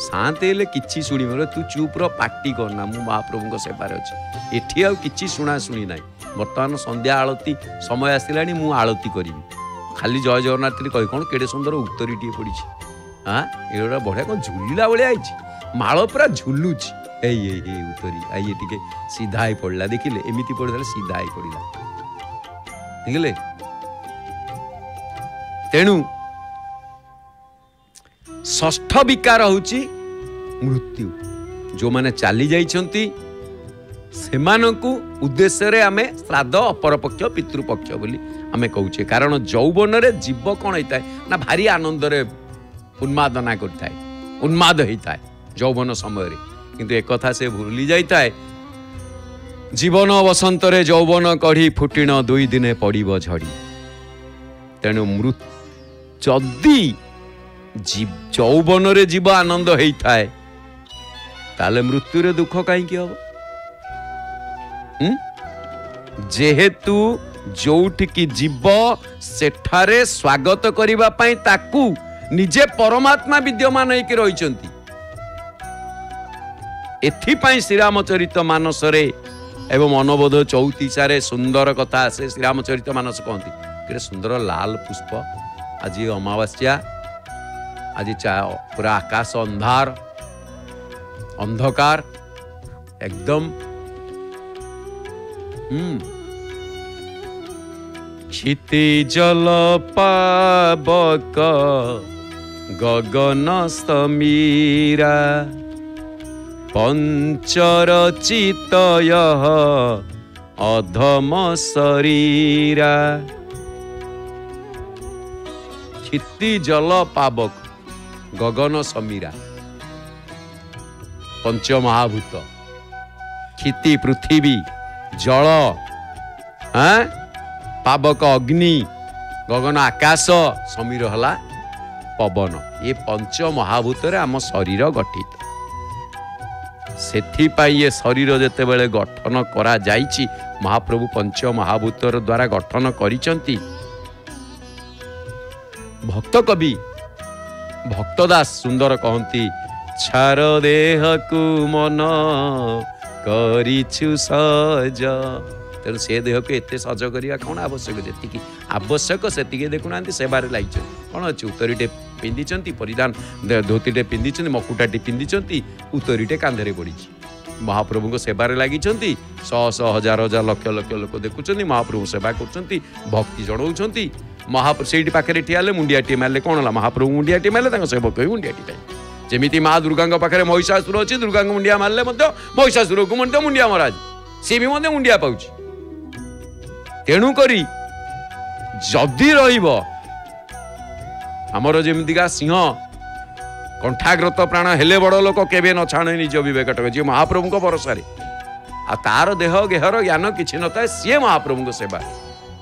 शांति हेले किछि शुणी मोर तू चुप रो पार्टी करना मु महाप्रभु को सेवार अछि एठी आ किछि शुणा शुणी नाही। वर्तमान संध्या आळती समय आसिलानी मु आळती करिवि खाली जय जगन्नाथ कहि कोन केडे सुंदर उत्तरी टी पड़ी हाँ एड़ा बढ़िया कौन झुलिला भाई आई माल पूरा झुलुची ए उत्तरी आई टिके सीधा ही पड़ला देखिले एमिति पड़े सीधा ही पड़ला देखिले। तेणु षष्ठ विकार होची मृत्यु। जो माने चाली जाइछंती सेमानकु उद्देश्य रे आमे श्राद्ध अपरपक्ष पितृपक्ष बोली आमे कहूचे। कारण यौवन रे जीव कौन होता है ना भारी आनंद रे उन्मादना करता है उन्माद होता है यौवन समय रे। किंतु एक कथा से भूली जाता है जीवन वसंत रे यौवन कढ़ी फुटिण दुई दिने पड़िब झड़ी। तेणु मृत्यु जदि यौवन रे जीव आनंद होता है ताले मृत्यु रे दुख कहीं हम जेहेतु जोठिकी जीव सेठारे स्वागत करिबा पई ताकू निजे परमात्मा विद्यमान होइके रहिचंती। एथिपाई श्रीरामचरित मानस रे एवं अनबोध 34 सुंदर कथा आसे। श्रीरामचरित मानस कहती कि सुंदर लाल पुष्प आज अमावास्या आज पूरा आकाश अंधार अंधकार एकदम क्षिति जल पावक गगन समीरा पंचरचितय अधम शरीरा। क्षिति जल पावक गगन समीरा पंचमहाभूत क्षिति पृथ्वी जल पावक अग्नि गगन आकाश समीर हला पवन। ये पंच महाभूत रे आम शरीर गठित। सेथिपाई ये शरीर जेते बेले गठन करा जाइछि महाप्रभु पंच महाभूतर द्वारा गठन करिसंती। भक्त कवि भक्तदास सुंदर कहती छार देह को मन करिछु सज। तेणु से देह को एत सज करवा कौन आवश्यक जी आवश्यक से देखुना सेवार लगे कौन अच्छे उत्तरीटे पिंधि परिधान धोतीटे पिंधि मकुटाटी पिंधि उत्तरीटे कांधे पड़ी महाप्रभु को सेवार लगी शह शह हजार हजार लक्ष लक्ष लोक देखुं महाप्रभु सेवा कर भक्ति जनाऊँच महाप्रभु से पाखे ठिया मुंडियाटी मारे कौन है महाप्रभु मुंडियाटी मारे सेवक ही मुंडियाटी पाए जमी माँ दुर्गा पाखे महिषासुर अच्छी दुर्गा मुंडिया मारे महिषासुर को मुंडिया महाराज सी भी मुंडिया पाँच। तेणुक जदि रमर जमीका सिंह कंठाग्रत प्राण हेले बड़ लोक केवे न छाणे निज विवेक जी महाप्रभु भरोसा आ तार देह गेहर ज्ञान किसी न था सी महाप्रभु को सेवा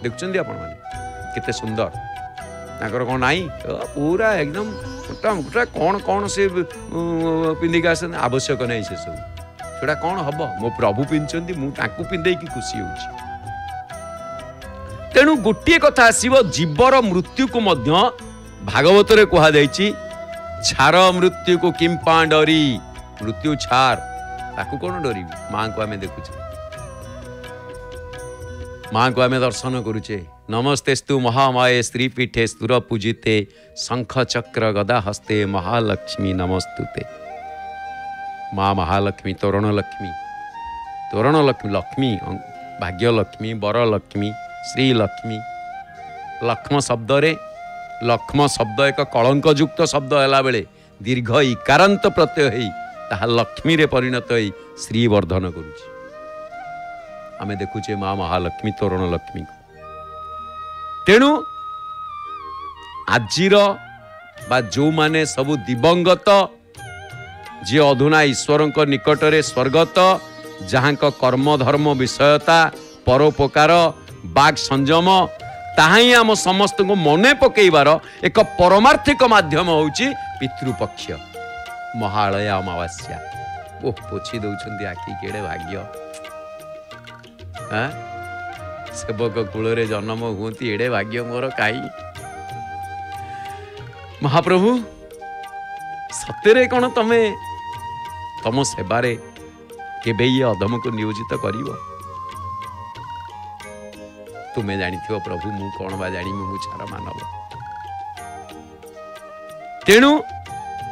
देखुं आपण मैंने केते सुंदर ताकर कौन नाई पूरा एकदम गोटा गोटा कौन कौन से पिंधिक आस आवश्यक नहीं से सब सेटा कौन हम मो प्रभु पिंधि मुझे पिंधे खुशी हो। तेणु गोटे कथा आसव जीवर मृत्यु को मध्य भागवत रे कहा जाइछि छार मृत्यु को किंपा डरी मृत्यु छार ताकू कौन डरी माँ को आम देखुचे माँ को आम दर्शन करुचे नमस्तेस्तु महामाये स्त्री पीठे स्तुर पूजिते शंख चक्र गदा हस्ते महालक्ष्मी नमस्तुते। माँ महालक्ष्मी तोरण लक्ष्मी लक्ष्मी भाग्यलक्ष्मी वरलक्ष्मी श्री लक्ष्मी लक्ष्म शब्द रे लक्ष्म शब्द एक कलंक युक्त शब्द है बेले दीर्घ इकारांत प्रत्यय है ताहा लक्ष्मी रे परिणत है श्री वर्धन करुछि आमे देखुचे माँ महालक्ष्मी तोरण लक्ष्मी को। तेणु आजिर बा जो माने सबु दिवंगत जी अधुना ईश्वर निकटरे स्वर्गत जहाँ कर्म धर्म विषयता परोपकार बाग संयम ताहा ही आम समस्त को मने पकेबार एक परमार्थिक माध्यम होउची पितृपक्ष महालय अमावास्या। ओ पोछि दउछन्ती आखि केड़े भाग्य हाँ सेवक कूल जन्म हुंती एड़े भाग्य मोर काई। महाप्रभु सतेरे कौन तमे तम सेवारे केबे ये अधम को नियोजित करिवो? तुम्हें जानिथिव प्रभु मु कौन बा जानी मु छार मानव। तेणु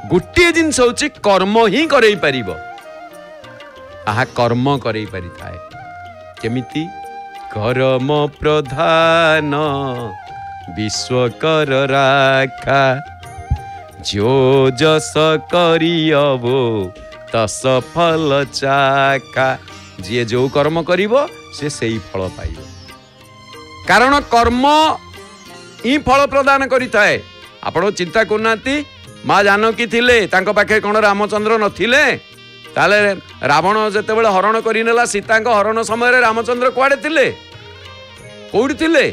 गोटे जिनस होची कर्म ही करई परिबो आहा कर्म करई पारि थाए केमिति कर्म प्रधान विश्वकर राखा जो जस करियबो तस फल चाखा। जी जो कर्म करिवो से सही फल पाइबो कारण कर्म ही फल प्रदान करिथाए। आपण चिंता करनाती माँ जानकी थिले तांको पाखे कौन रामचंद्र नथिले ताले रावण जेतेबेले हरण करिनेला सीतांको हरण समय रामचंद्र कुआडे थिले कोउडी थिले?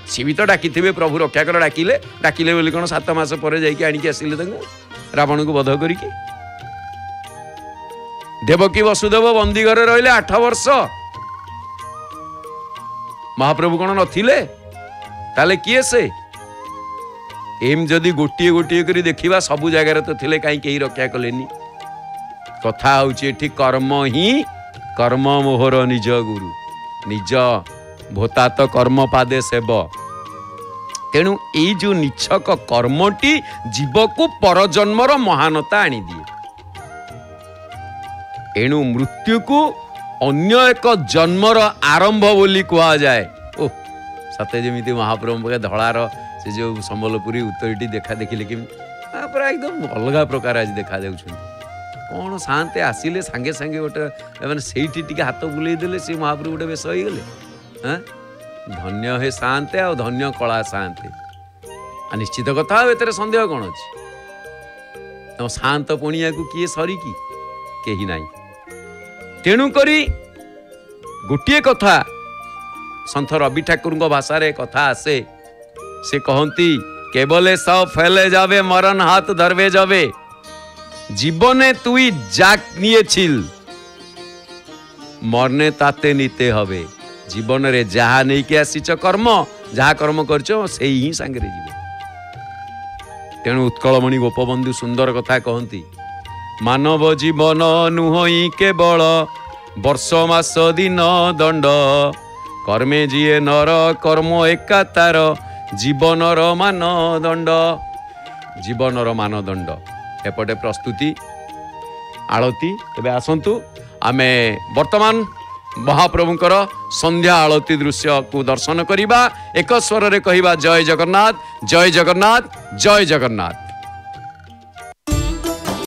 सी भी तो डाकिथिबे प्रभु रक्षा कर डाकिले डाकिले बोली कौन 7 मास पर जाइके आनिके आसिले तांको रावण को वध करिके। देवकी वसुदेव बंदी घरे रहिले 8 वर्ष महाप्रभु कौन नथिले ताले किए से एम जदि गोटे गोटे करी देखिबा सबु जगह तो थिले काई केही रक्षा कलेनी। कथा होची एठी कर्म ही कर्म मोहर निज गुरु निज भोता तो कर्म पादे सेव। तेणु एई जो निछक कर्मटी जीव को परजन्मर महानता आनी दिए। एणु मृत्यु को अन्य एक जन्मर आरंभ बोली कहा जाए। ओ सते जेमिति महाप्रभु के धଳାର से जो संबलपुरी उत्तरटी देखा देखिले कि एकदम अलग प्रकार आज देखा जाउछन कौन शांति आसिले सांगे सांगे गोटे मैंने सेठी टिके हाथ बुलेई देले से महाप्रभु गोटे बेस हो गले। हाँ धन्य हे शांति आ धन्य कला शांति निश्चित कथा एतरे संदेह कौन अच्छी तुम शांत पणिया को किए सरी की कहीं ना। तेणु करी गोटे कथा सन्थ रवि ठाकुर भाषा रे कथा आसे से कहती केवले सब फैले जावे मरण हाथ धरवे जावे जीवने तुई जाक निये छिल मरने ताते नीते हवे। जीवन रे जहा नहीं के आसीच कर्म जहा कर्म करछो से ही सांगे रे जीव। तेणु उत्कलमणि गोपबंधु सुंदर कथा कहती मानव जीवन नुहई केवल वर्ष मास दिन दंड कर्मे जिए नर कर्म एका तार जीवनर मानदंड। जीवनर मानदंड एपटे प्रस्तुति आलती। तेबे आसंतु आमे वर्तमान महाप्रभुंकर संध्या आलती दृश्य को दर्शन करिबा। एक स्वर रे कहिबा जय जगन्नाथ जय जगन्नाथ जय जगन्नाथ।